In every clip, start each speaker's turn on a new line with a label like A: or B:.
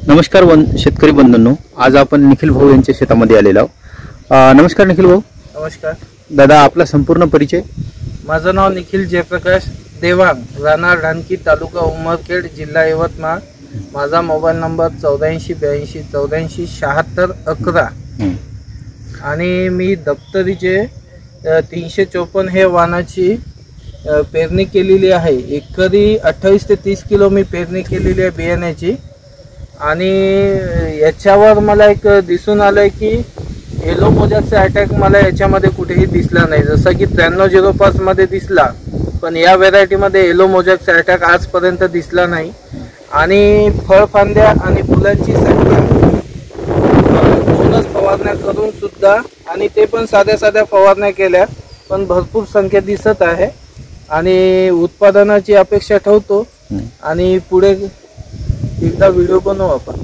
A: नमस्कार शेतकरी बंधूंनो, आज आपण निखिल भाऊ यांच्या शेतामध्ये आलेलो आहोत। नमस्कार निखिल भाऊ।
B: नमस्कार
A: दादा, आपला संपूर्ण परिचय।
B: माझं नाव निखिल जयप्रकाश देवांग, राहणार ढानकी, तालुका उमरखेड, जिल्हा यवतमाळ। माझा मोबाईल नंबर 8482 84 76 11 आणि मी दप्तरीचे 354 हे वाणाची पेरणी केलेली आहे। एकरी 28 ते 30 किलो मी पेरणी केलेली आहे बियाण्याची। आणि याच्यावर मला एक दिसून आलंय की येलो मोजॅकचा अटॅक मला याच्यामध्ये कुठेही दिसला नाही, जसं की 9305 मध्ये दिसला, पण या व्हेरायटीमध्ये येलो मोजॅकचा अटॅक आजपर्यंत दिसला नाही। आणि फळफांद्या आणि फुलांची संख्या 2च फवारण्या करून सुद्धा, आणि ते पण साध्या साध्या फवारण्या केल्या, पण भरपूर संख्या दिसत आहे आणि उत्पादनाची अपेक्षा ठेवतो। आणि पुढे एकदा व्हिडिओ बनवू आपण।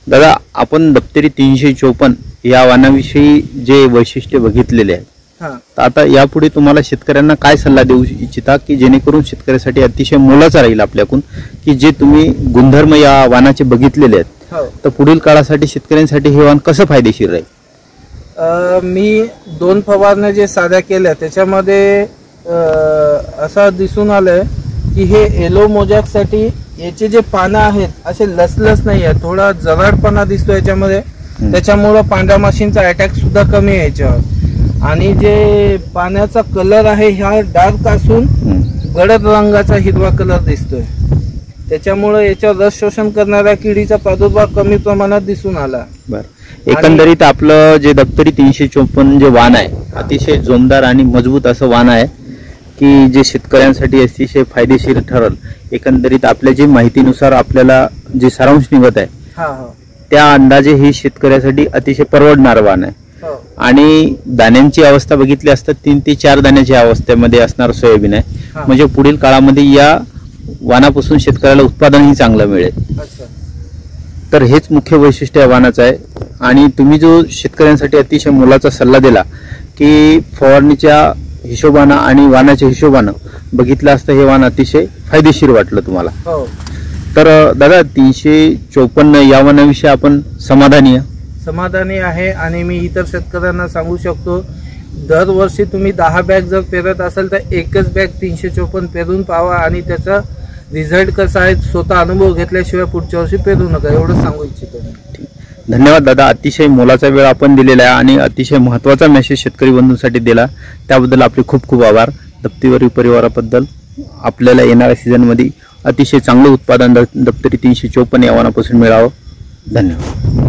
A: दादा, आपण दप्तरी 354 या वाणाविषयी जे वैशिष्ट्य बघितलेले आहेत, तर आता यापुढे तुम्हाला शेतकऱ्यांना काय सल्ला देऊ इच्छिता की जेणेकरून शेतकऱ्यासाठी अतिशय मोलाचा राहील आपल्याकडून, की जे तुम्ही गुणधर्म या वाणाचे बघितलेले आहेत, तर पुढील काळासाठी शेतकऱ्यांसाठी हे वाण कसं फायदेशीर राहील?
B: मी 2 फवारण्या जे साध्या केल्या त्याच्यामध्ये असं दिसून आलंय की हे येलो मोजॅकसाठी याचे जे पानं आहेत असे लसलस नाही आहे, थोडा जराडपणा दिसतो याच्यामध्ये, त्याच्यामुळे पांढऱ्या माशींचा अटॅक सुद्धा कमी आहे याच्यावर। आणि जे पाण्याचा कलर आहे ह्या डार्क असून गडद रंगाचा हिरवा कलर दिसतोय, त्याच्यामुळे याच्यावर रस शोषण करणाऱ्या किडीचा प्रादुर्भाव कमी प्रमाणात दिसून आला।
A: बरं, एकंदरीत आपलं जे दप्तरी 354 जे वाण आहे अतिशय जोमदार आणि मजबूत असं वाण आहे की जे शेतकऱ्यांसाठी अतिशय फायदेशीर ठरेल। एकंदरीत आपल्या जे माहितीनुसार आपल्याला जे सारांश निघत आहे त्या अंदाजे ही शेतकऱ्यासाठी अतिशय परवडणार वाण आहे। आणि दाण्यांची अवस्था बघितली असता 3 ते 4 दाण्याच्या अवस्थेमध्ये असणार सोयाबीन आहे, म्हणजे पुढील काळामध्ये या वाणापासून शेतकऱ्याला उत्पादनही चांगलं मिळेल। तर हेच मुख्य वैशिष्ट्य या वाणाचं आहे। आणि तुम्ही जो शेतकऱ्यांसाठी अतिशय मोलाचा सल्ला दिला की फवारणीच्या हिशोबानं आणि वाणाच्या हिशोबानं बघितलं असतं हे वाण अतिशय फायदेशीर वाटलं तुम्हाला। तर दादा, 354 या वाणाविषयी आपण समाधानी आहे। आणि मी इतर शेतकऱ्यांना सांगू शकतो, दरवर्षी तुम्ही 10 बॅग जर पेरत असाल तर एकच बॅग 354 पेरून पाहावा आणि त्याचा रिझल्ट कसा आहे स्वतः अनुभव घेतल्याशिवाय पुढच्या वर्षी पेरू नका, एवढं सांगू इच्छितो। धन्यवाद दादा, अतिशय मोलाचा वेळ आपण दिलेला आहे आणि अतिशय महत्त्वाचा मेसेज शेतकरी बंधूंसाठी दिला, त्याबद्दल आपले खूप खूप आभार। दप्तरी परिवाराबद्दल आपल्याला येणाऱ्या सीझनमध्ये अतिशय चांगलं उत्पादन दप्तरी 354 या वाणापासून मिळावं। धन्यवाद।